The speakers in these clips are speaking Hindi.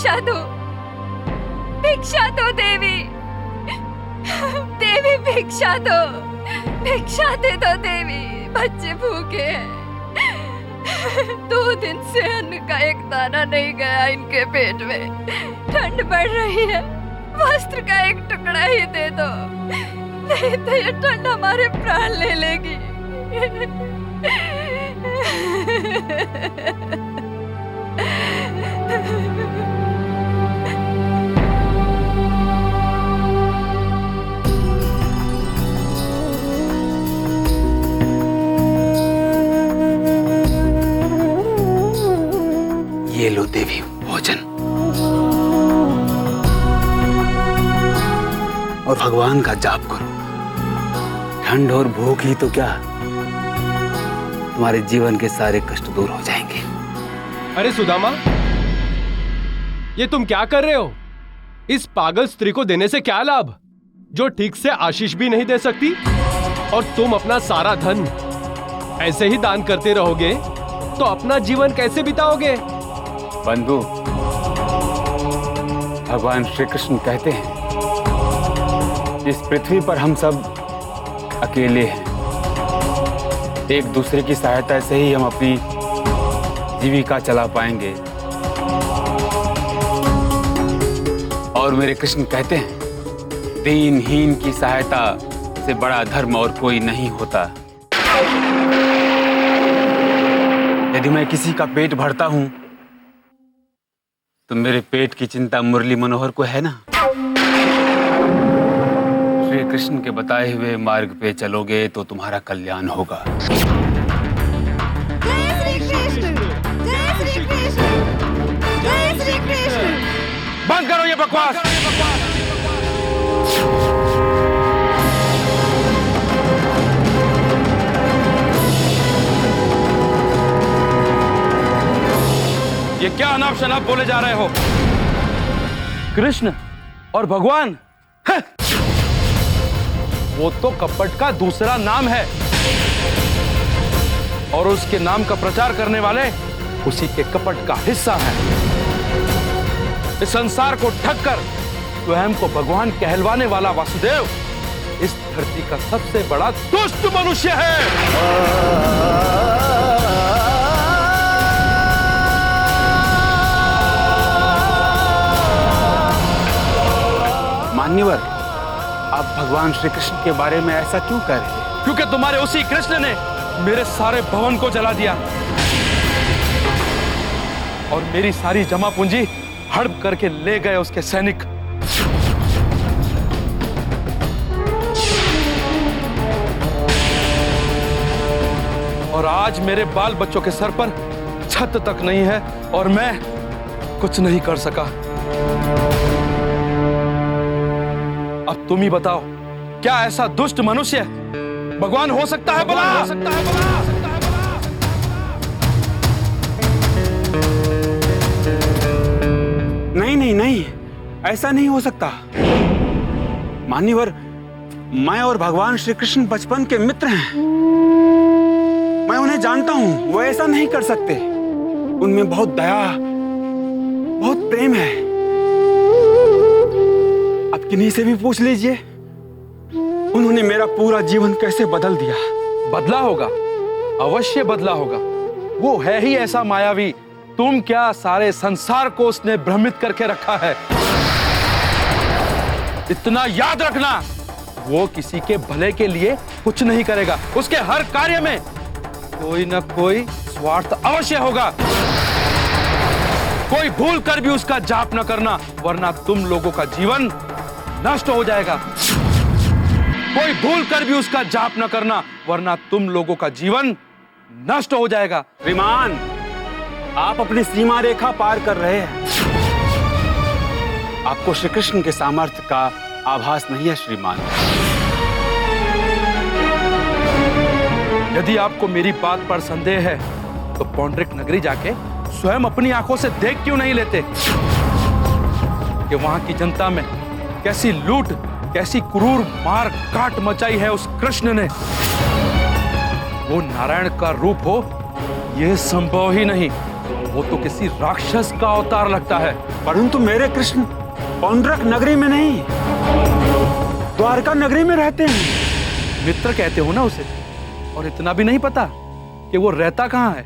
भिक्षा दो, भिक्षा दो देवी, देवी भिक्षा दो, भिक्षा दे दो देवी, बच्चे भूखे हैं। 2 दिन से अन्न का एक दाना नहीं गया इनके पेट में, ठंड बढ़ रही है, वस्त्र का एक टुकड़ा ही दे दो, नहीं तो ये ठंड हमारे प्राण ले लेगी। ये लो देवी भोजन, और भगवान का जाप करो। ठंड और भूख ही तो क्या, तुम्हारे जीवन के सारे कष्ट दूर हो जाएंगे। अरे सुदामा, ये तुम क्या कर रहे हो? इस पागल स्त्री को देने से क्या लाभ, जो ठीक से आशीष भी नहीं दे सकती? और तुम अपना सारा धन ऐसे ही दान करते रहोगे तो अपना जीवन कैसे बिताओगे? बंधु, भगवान श्री कृष्ण कहते हैं, इस पृथ्वी पर हम सब अकेले हैं। एक दूसरे की सहायता से ही हम अपनी जीविका चला पाएंगे। और मेरे कृष्ण कहते हैं, दीनहीन की सहायता से बड़ा धर्म और कोई नहीं होता। यदि मैं किसी का पेट भरता हूं तो मेरे पेट की चिंता मुरली मनोहर को है ना। श्री कृष्ण के बताए हुए मार्ग पे चलोगे तो तुम्हारा कल्याण होगा। जय श्री कृष्ण, जय श्री कृष्ण, जय श्री कृष्ण। बंद करो ये बकवास। ये क्या अनाप शनाप बोले जा रहे हो? कृष्ण और भगवान, वो तो कपट का दूसरा नाम है, और उसके नाम का प्रचार करने वाले उसी के कपट का हिस्सा हैं। इस संसार को ठग कर स्वयं को भगवान कहलवाने वाला वासुदेव इस धरती का सबसे बड़ा दुष्ट मनुष्य है। मान्यवर, आप भगवान श्री कृष्ण के बारे में ऐसा क्यों कह रहे हैं? क्योंकि तुम्हारे उसी कृष्ण ने मेरे सारे भवन को जला दिया और मेरी सारी जमा पूंजी हड़प करके ले गए उसके सैनिक। और आज मेरे बाल बच्चों के सर पर छत तक नहीं है और मैं कुछ नहीं कर सका। अब तुम ही बताओ, क्या ऐसा दुष्ट मनुष्य भगवान हो सकता है? भला हो सकता है, भला हो सकता है, भला। नहीं नहीं नहीं, ऐसा नहीं हो सकता। मान्यवर, मैं और भगवान श्री कृष्ण बचपन के मित्र हैं। मैं उन्हें जानता हूं, वो ऐसा नहीं कर सकते। उनमें बहुत दया, बहुत प्रेम है। अब किन्हीं से भी पूछ लीजिए, उन्होंने मेरा पूरा जीवन कैसे बदल दिया। बदला होगा, अवश्य बदला होगा। वो है ही ऐसा मायावी, तुम क्या सारे संसार को उसने भ्रमित करके रखा है। इतना याद रखना, वो किसी के भले के लिए कुछ नहीं करेगा। उसके हर कार्य में कोई न कोई स्वार्थ अवश्य होगा। कोई भूल कर भी उसका जाप न करना, वरना तुम लोगों का जीवन नष्ट हो जाएगा। कोई भूल कर भी उसका जाप न करना, वरना तुम लोगों का जीवन नष्ट हो जाएगा। श्रीमान, आप अपनी सीमा रेखा पार कर रहे हैं। आपको श्री कृष्ण के सामर्थ्य का आभास नहीं है श्रीमान। यदि आपको मेरी बात पर संदेह है तो पौंड्रिक नगरी जाके स्वयं अपनी आंखों से देख क्यों नहीं लेते कि वहां की जनता में कैसी लूट, कैसी क्रूर मार काट मचाई है उस कृष्ण ने। वो नारायण का रूप हो, यह संभव ही नहीं। वो तो किसी राक्षस का अवतार लगता है। परंतु मेरे कृष्ण पौंड्रक नगरी में नहीं, द्वारका नगरी में रहते हैं। मित्र कहते हो ना उसे, और इतना भी नहीं पता कि वो रहता कहां है।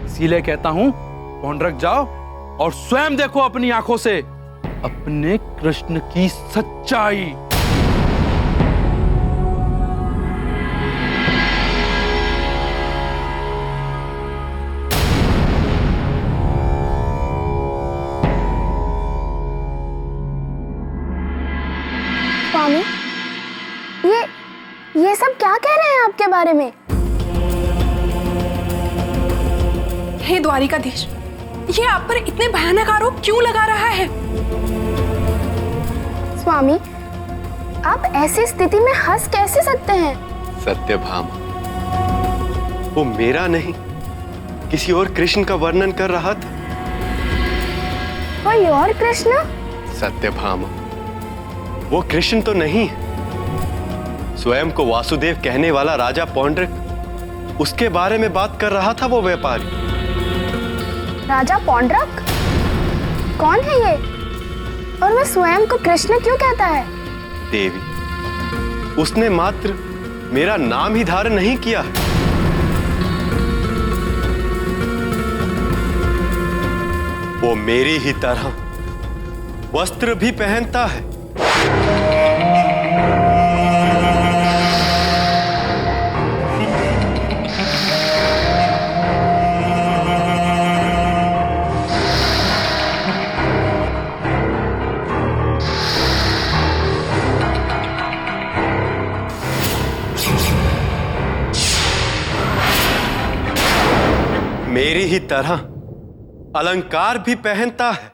इसीलिए कहता हूं, पौंड्रक जाओ और स्वयं देखो अपनी आंखों से अपने कृष्ण की सच्चाई। स्वामी, ये सब क्या कह रहे हैं आपके बारे में? हे द्वारिकाधीश, ये आप पर इतने भयानक आरोप क्यों लगा रहा है? स्वामी, आप ऐसी स्थिति में हंस कैसे सकते हैं? सत्यभामा, वो मेरा नहीं, किसी और कृष्ण का वर्णन कर रहा था। कोई और कृष्ण? सत्यभामा, वो कृष्ण तो नहीं, स्वयं को वासुदेव कहने वाला राजा पौंड्रक, उसके बारे में बात कर रहा था वो व्यापारी। राजा पौंड्रक? कौन है ये? और वह स्वयं को कृष्ण क्यों कहता है? देवी, उसने मात्र मेरा नाम ही धारण नहीं किया है, वो मेरी ही तरह वस्त्र भी पहनता है। मेरी ही तरह अलंकार भी पहनता है।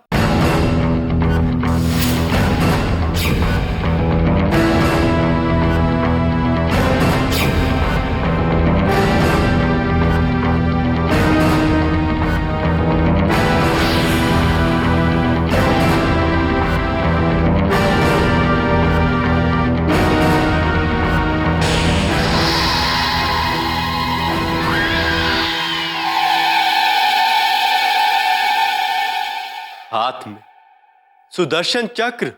हाथ में सुदर्शन चक्र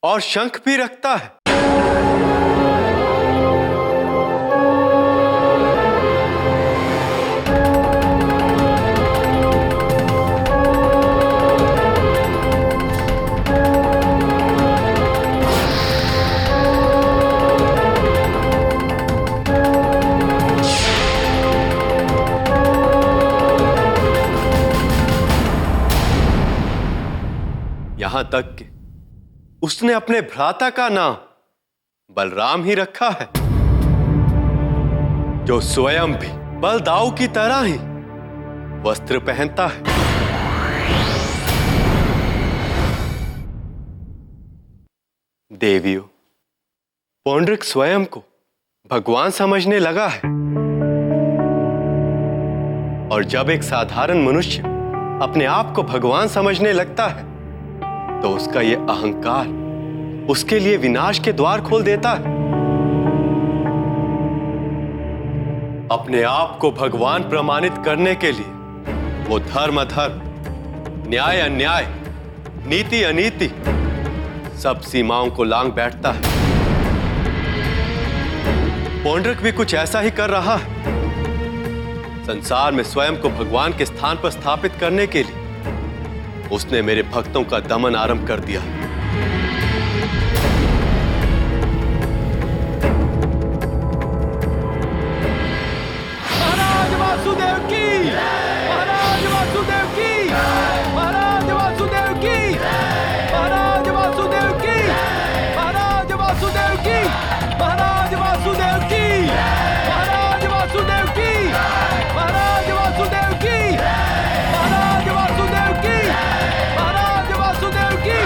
और शंख भी रखता है। यहां तक कि उसने अपने भ्राता का नाम बलराम ही रखा है, जो स्वयं भी बलदाऊ की तरह ही वस्त्र पहनता है। देवियों, पौंड्रक स्वयं को भगवान समझने लगा है, और जब एक साधारण मनुष्य अपने आप को भगवान समझने लगता है तो उसका यह अहंकार उसके लिए विनाश के द्वार खोल देता है। अपने आप को भगवान प्रमाणित करने के लिए वो धर्म अधर्म, न्याय अन्याय, नीति अनीति सब सीमाओं को लांघ बैठता है। पौंड्रक भी कुछ ऐसा ही कर रहा है। संसार में स्वयं को भगवान के स्थान पर स्थापित करने के लिए उसने मेरे भक्तों का दमन आरंभ कर दिया। महाराज वासुदेव की, महाराज वासुदेव की, महाराज वासुदेव की, महाराज वासुदेव की, महाराज वासुदेव की, महाराज वासुदेव की, महाराज वासुदेव की, महाराज वासुदेव की, महाराज वासुदेव की, महाराज वासुदेव की,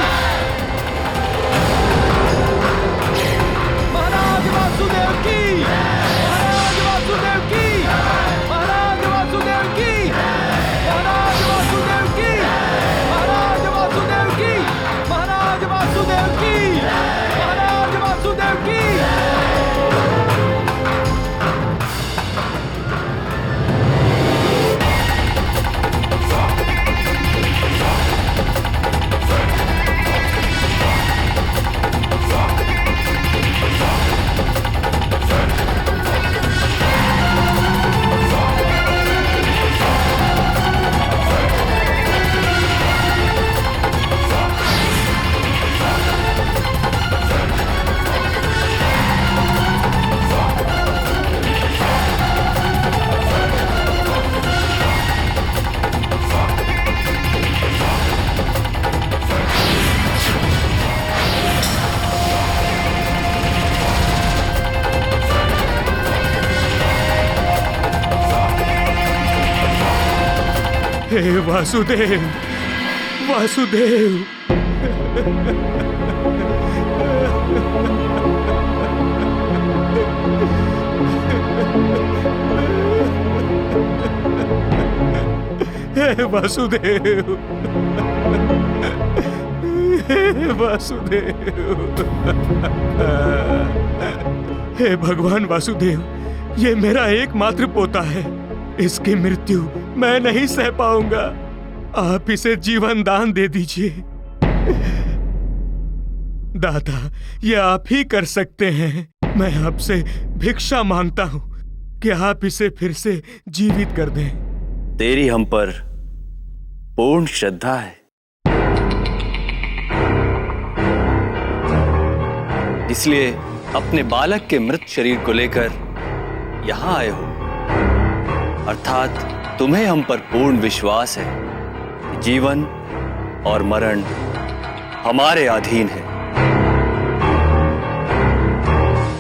हे वासुदेव, वासुदेव। हे वासुदेव, हे वासुदेव। हे भगवान वासुदेव, ये मेरा एकमात्र पोता है। इसकी मृत्यु मैं नहीं सह पाऊंगा। आप इसे जीवन दान दे दीजिए। दादा, ये आप ही कर सकते हैं। मैं आपसे भिक्षा मांगता हूं कि आप इसे फिर से जीवित कर दें। तेरी हम पर पूर्ण श्रद्धा है, इसलिए अपने बालक के मृत शरीर को लेकर यहां आए हो। अर्थात तुम्हें हम पर पूर्ण विश्वास है कि जीवन और मरण हमारे अधीन है,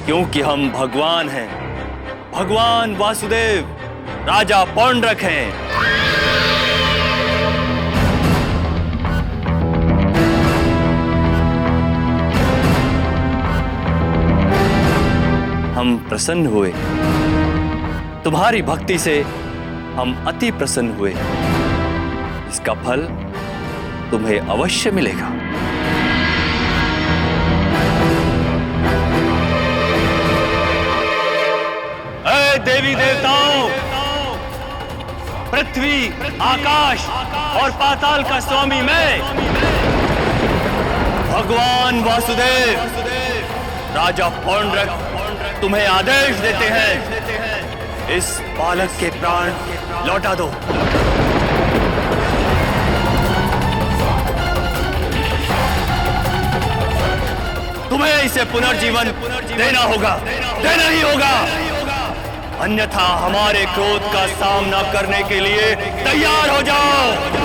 क्योंकि हम भगवान हैं। भगवान वासुदेव राजा पौंड्रक हैं। हम प्रसन्न हुए, तुम्हारी भक्ति से हम अति प्रसन्न हुए। इसका फल तुम्हें अवश्य मिलेगा। ऐ देवी देवताओं, पृथ्वी, आकाश और पाताल का स्वामी मैं, भगवान वासुदेव राजा पौंड्रक तुम्हें आदेश देते हैं, इस बालक के प्राण लौटा दो। तुम्हें इसे पुनर्जीवन देना होगा, देना ही होगा, अन्यथा हमारे क्रोध का सामना करने के लिए तैयार हो जाओ।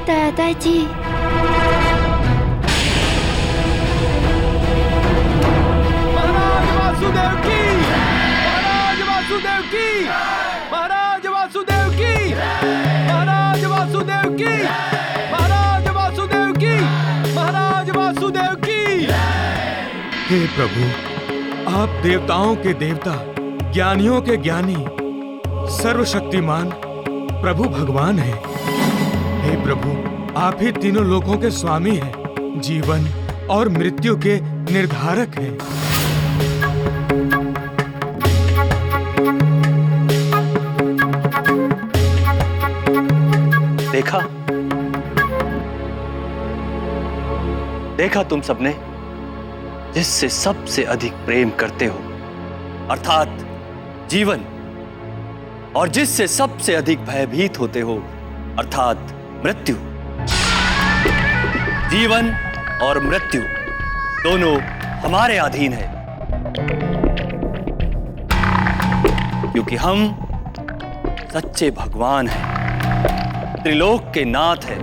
दादाजी, महाराज वासुदेव की, महाराज वासुदेव की, महाराज वासुदेव की, महाराज वासुदेव की, महाराज वासुदेव की, महाराज वासुदेव की। हे प्रभु, आप देवताओं के देवता, ज्ञानियों के ज्ञानी, सर्वशक्तिमान प्रभु भगवान हैं। हे प्रभु, आप ही तीनों लोकों के स्वामी हैं, जीवन और मृत्यु के निर्धारक हैं। देखा, देखा तुम सबने, जिससे सबसे अधिक प्रेम करते हो, अर्थात जीवन, और जिससे सबसे अधिक भयभीत होते हो, अर्थात मृत्यु। जीवन और मृत्यु दोनों हमारे अधीन है, क्योंकि हम सच्चे भगवान हैं, त्रिलोक के नाथ हैं।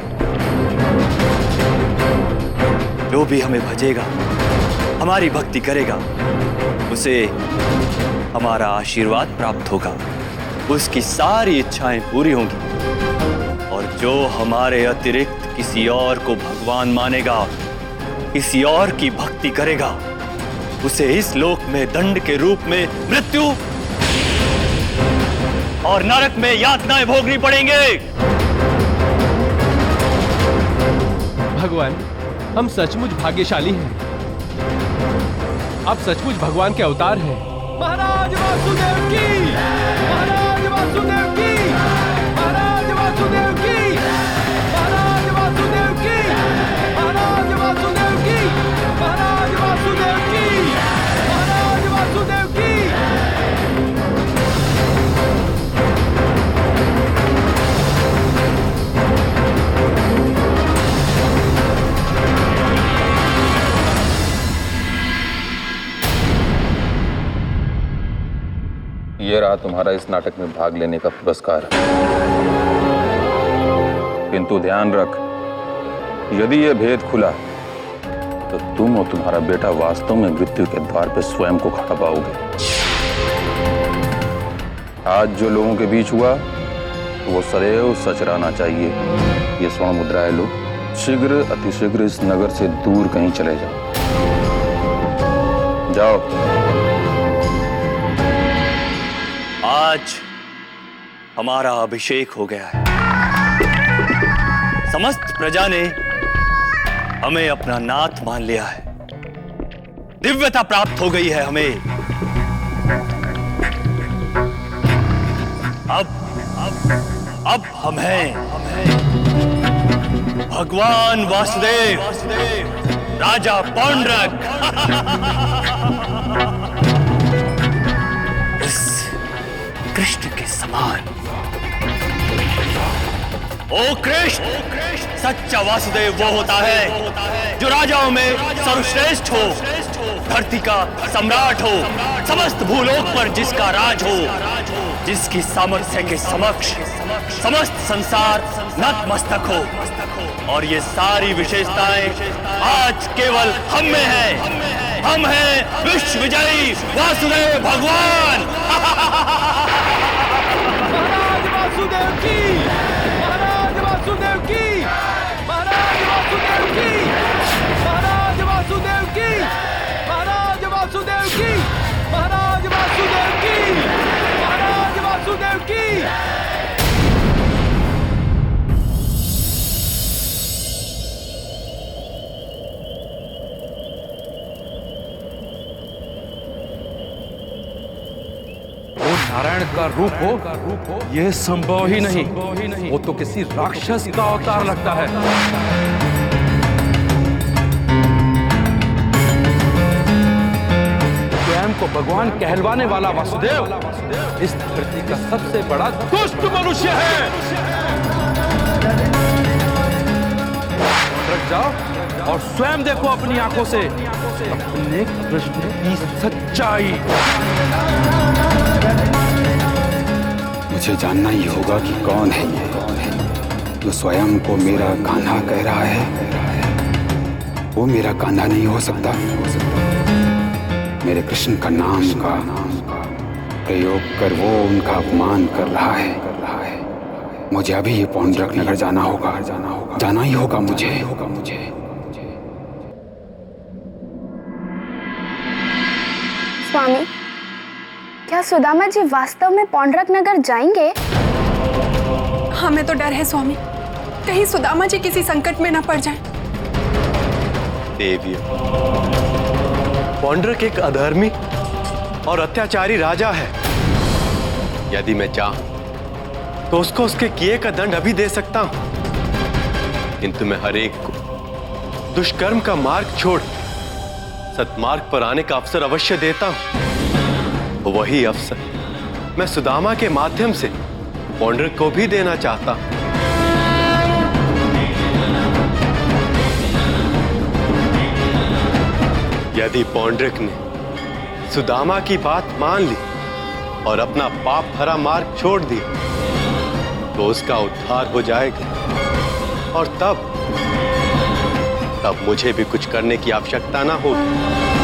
जो भी हमें भजेगा, हमारी भक्ति करेगा, उसे हमारा आशीर्वाद प्राप्त होगा, उसकी सारी इच्छाएं पूरी होंगी, और जो हमारे अतिरिक्त किसी और को भगवान मानेगा, किसी और की भक्ति करेगा, उसे इस लोक में दंड के रूप में मृत्यु और नरक में यातनाएं भोगनी पड़ेंगे। भगवान, हम सचमुच भाग्यशाली हैं। आप सचमुच भगवान के अवतार हैं। महाराज वासुदेव की, महाराज वासुदेव की, महाराज वासुदेव की, महाराज वासुदेव की, महाराज वासुदेव की, महाराज वासुदेव की, महाराज वासुदेव की। ये रहा तुम्हारा इस नाटक में भाग लेने का पुरस्कार। किंतु ध्यान रख, यदि यह भेद खुला तो तुम और तुम्हारा बेटा वास्तव में मृत्यु के द्वार पर स्वयं को खड़ा पाओगे। आज जो लोगों के बीच हुआ वो सदैव सच रहना चाहिए। ये स्वर्ण मुद्राएं लो, शीघ्र अतिशीघ्र इस नगर से दूर कहीं चले जाओ। जाओ। आज हमारा अभिषेक हो गया है। समस्त प्रजा ने हमें अपना नाथ मान लिया है। दिव्यता प्राप्त हो गई है हमें। अब हम हैं भगवान वासुदेव, राजा पौंड्रक। कृष्ण के समान। ओ कृष्ण, सच्चा वासुदेव वो होता है जो राजाओं में सर्वश्रेष्ठ हो, धरती का सम्राट हो, समस्त भूलोक पर जिसका राज हो, जिसकी सामर्थ्य के समक्ष समस्त संसार नतमस्तक हो। और ये सारी विशेषताएं आज केवल हम में है। हम हैं विश्व विजयी वासुदेव भगवान। महाराज वासुदेव की, महाराज वासुदेव की, महाराज वासुदेव की, महाराज वासुदेव की, महाराज वासुदेव की, महाराज वासुदेव की, महाराज वासुदेव की। नारायण का रूप हो, यह संभव ही नहीं। वो तो किसी राक्षस का अवतार लगता है। स्वयं को भगवान कहलवाने वाला वासुदेव इस धरती का सबसे बड़ा दुष्ट मनुष्य है। रख जाओ और स्वयं देखो अपनी आंखों से अपने कृष्ण की सच्चाई। मुझे जानना ही होगा कि कौन है ये जो स्वयं को मेरा कान्हा कह रहा है। वो मेरा कान्हा नहीं हो सकता। मेरे कृष्ण का नाम का प्रयोग कर वो उनका अपमान कर रहा है। मुझे अभी ये पौंड्रक नगर जाना होगा, जाना ही होगा मुझे। स्वामी, क्या सुदामा जी वास्तव में पौंड्रक नगर जाएंगे? हमें तो डर है स्वामी, कहीं सुदामा जी किसी संकट में न पड़ जाएं। देवी, पौंड्रक एक अधर्मी और अत्याचारी राजा है। यदि मैं चाहूं तो उसको उसके किए का दंड अभी दे सकता हूं, किंतु मैं हर एक को दुष्कर्म का मार्ग छोड़ सत्मार्ग पर आने का अवसर अवश्य देता हूं। वही अवसर मैं सुदामा के माध्यम से पौंड्रक को भी देना चाहता हूं। यदि पौंड्रक ने सुदामा की बात मान ली और अपना पाप भरा मार्ग छोड़ दिया तो उसका उद्धार हो जाएगा, और तब मुझे भी कुछ करने की आवश्यकता ना होगी।